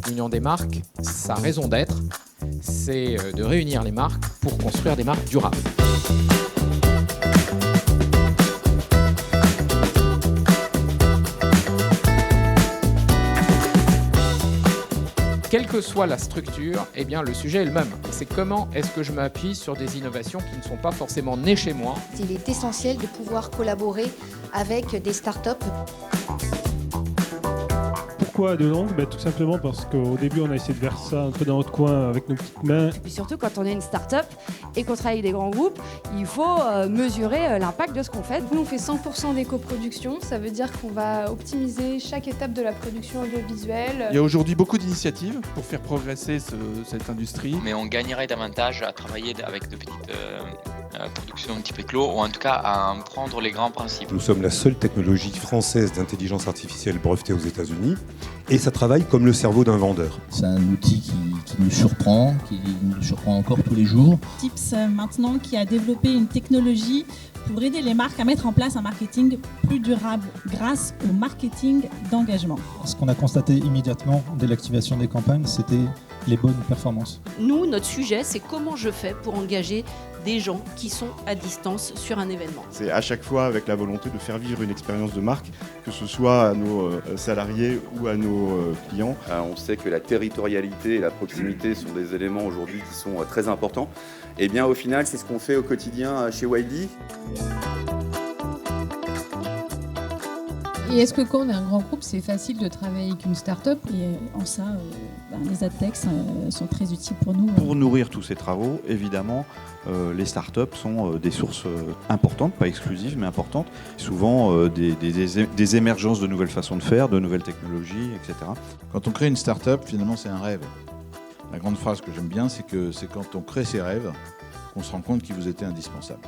L'Union des marques, sa raison d'être, c'est de réunir les marques pour construire des marques durables. Quelle que soit la structure, eh bien, le sujet est le même. C'est comment est-ce que je m'appuie sur des innovations qui ne sont pas forcément nées chez moi. Il est essentiel de pouvoir collaborer avec des startups. Pourquoi de langue ? Tout simplement parce qu'au début, on a essayé de faire ça un peu dans notre coin avec nos petites mains. Et puis surtout, quand on est une start-up et qu'on travaille avec des grands groupes, il faut mesurer l'impact de ce qu'on fait. Nous, on fait 100% d'éco-production. Ça veut dire qu'on va optimiser chaque étape de la production audiovisuelle. Il y a aujourd'hui beaucoup d'initiatives pour faire progresser cette industrie. Mais on gagnerait davantage à travailler avec de petites productions un petit peu clos, ou en tout cas à en prendre les grands principes. Nous sommes la seule technologie française d'intelligence artificielle brevetée aux États-Unis et ça travaille comme le cerveau d'un vendeur. C'est un outil qui nous surprend encore tous les jours. Tips maintenant qui a développé une technologie pour aider les marques à mettre en place un marketing plus durable grâce au marketing d'engagement. Ce qu'on a constaté immédiatement dès l'activation des campagnes, c'était les bonnes performances. Nous, notre sujet, c'est comment je fais pour engager des gens qui sont à distance sur un événement. C'est à chaque fois avec la volonté de faire vivre une expérience de marque, que ce soit à nos salariés ou à nos clients. On sait que la territorialité et la proximité sont des éléments aujourd'hui qui sont très importants. Et bien au final, c'est ce qu'on fait au quotidien chez Wiley. Et est-ce que quand on est un grand groupe, c'est facile de travailler avec une start-up ? Et en ça, les AdTech sont très utiles pour nous. Pour nourrir tous ces travaux, évidemment, les startups sont des sources importantes, pas exclusives, mais importantes. Souvent des émergences de nouvelles façons de faire, de nouvelles technologies, etc. Quand on crée une startup, finalement, c'est un rêve. La grande phrase que j'aime bien, c'est que c'est quand on crée ses rêves qu'on se rend compte qu'ils vous étaient indispensables.